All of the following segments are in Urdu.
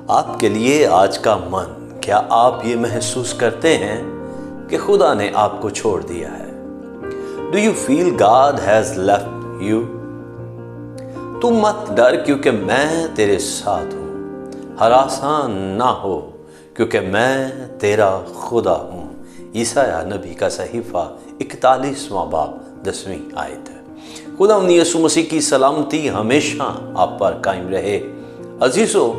آپ کے لیے آج کا من، کیا آپ یہ محسوس کرتے ہیں کہ خدا نے آپ کو چھوڑ دیا ہے؟ Do you feel God has left you? تم مت ڈر کیونکہ میں تیرے ساتھ ہوں، ہراساں نہ ہو کیونکہ میں تیرا خدا ہوں۔ عیسیٰ نبی کا صحیفہ 41واں باب 10ویں آیت ہے۔ خداوند یسوع مسیح کی سلامتی ہمیشہ آپ پر قائم رہے۔ عزیزو،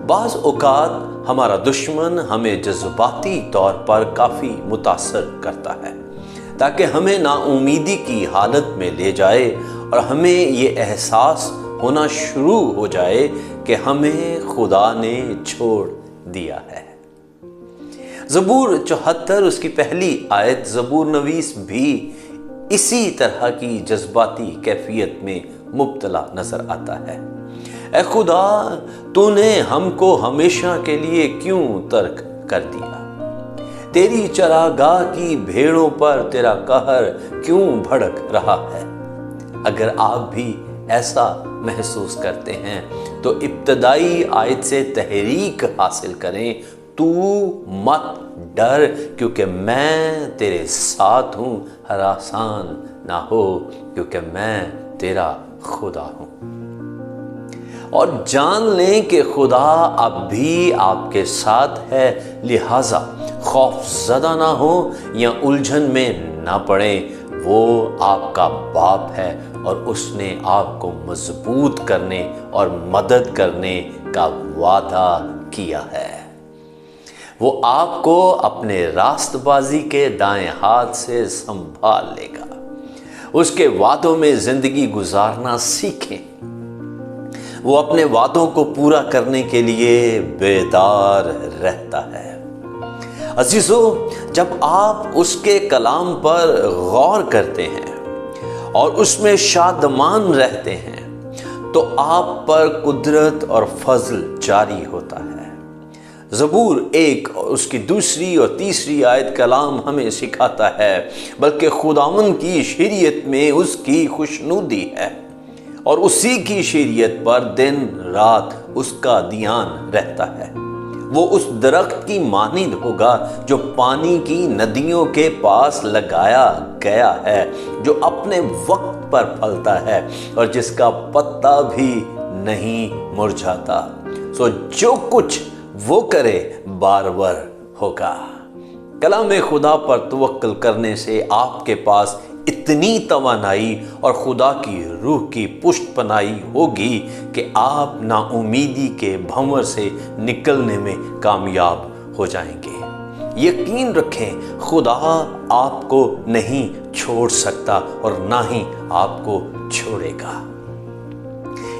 بعض اوقات ہمارا دشمن ہمیں جذباتی طور پر کافی متاثر کرتا ہے تاکہ ہمیں نا امیدی کی حالت میں لے جائے اور ہمیں یہ احساس ہونا شروع ہو جائے کہ ہمیں خدا نے چھوڑ دیا ہے۔ زبور 74 اس کی پہلی آیت، زبور نویس بھی اسی طرح کی جذباتی کیفیت میں مبتلا نظر آتا ہے۔ اے خدا، تو نے ہم کو ہمیشہ کے لیے کیوں ترک کر دیا؟ تیری چراگاہ کی بھیڑوں پر تیرا قہر کیوں بھڑک رہا ہے؟ اگر آپ بھی ایسا محسوس کرتے ہیں تو ابتدائی آیت سے تحریک حاصل کریں، تو مت ڈر کیونکہ میں تیرے ساتھ ہوں، ہراساں نہ ہو کیونکہ میں تیرا خدا ہوں۔ اور جان لیں کہ خدا اب بھی آپ کے ساتھ ہے، لہٰذا خوف زدہ نہ ہو یا الجھن میں نہ پڑیں۔ وہ آپ کا باپ ہے اور اس نے آپ کو مضبوط کرنے اور مدد کرنے کا وعدہ کیا ہے۔ وہ آپ کو اپنے راست بازی کے دائیں ہاتھ سے سنبھال لے گا۔ اس کے وعدوں میں زندگی گزارنا سیکھیں۔ وہ اپنے وعدوں کو پورا کرنے کے لیے بیدار رہتا ہے۔ عزیزو، جب آپ اس کے کلام پر غور کرتے ہیں اور اس میں شادمان رہتے ہیں تو آپ پر قدرت اور فضل جاری ہوتا ہے۔ زبور 1 اور اس کی 2 اور 3 آیت کلام ہمیں سکھاتا ہے، بلکہ خداوند کی شریعت میں اس کی خوشنودی ہے اور اسی کی شریعت پر دن رات اس کا دھیان رہتا ہے۔ وہ اس درخت کی مانند ہوگا جو پانی کی ندیوں کے پاس لگایا گیا ہے، جو اپنے وقت پر پھلتا ہے اور جس کا پتا بھی نہیں مرجھاتا۔ سو جو کچھ وہ کرے بارور ہوگا۔ کلام خدا پر توکل کرنے سے آپ کے پاس اتنی توانائی اور خدا کی روح کی پشت پناہی ہوگی کہ آپ نا امیدی کے بھنور سے نکلنے میں کامیاب ہو جائیں گے۔ یقین رکھیں، خدا آپ کو نہیں چھوڑ سکتا اور نہ ہی آپ کو چھوڑے گا۔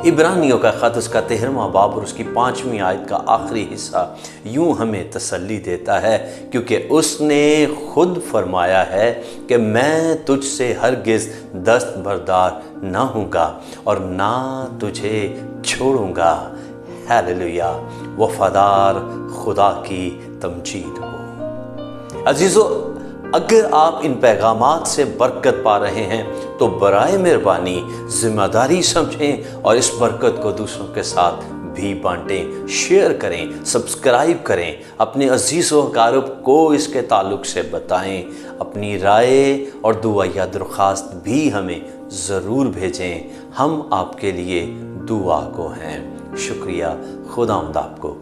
عبرانیوں کا خط اس کا 13واں باب اور اس کی 5ویں آیت کا آخری حصہ یوں ہمیں تسلی دیتا ہے، کیونکہ اس نے خود فرمایا ہے کہ میں تجھ سے ہرگز دستبردار نہ ہوں گا اور نہ تجھے چھوڑوں گا۔ ہیلیلویا! وفادار خدا کی تمجید ہو۔ عزیزو، اگر آپ ان پیغامات سے برکت پا رہے ہیں تو برائے مہربانی ذمہ داری سمجھیں اور اس برکت کو دوسروں کے ساتھ بھی بانٹیں، شیئر کریں، سبسکرائب کریں، اپنے عزیز و اقارب کو اس کے تعلق سے بتائیں۔ اپنی رائے اور دعا یا درخواست بھی ہمیں ضرور بھیجیں، ہم آپ کے لیے دعا کو ہیں۔ شکریہ۔ خداوند آپ کو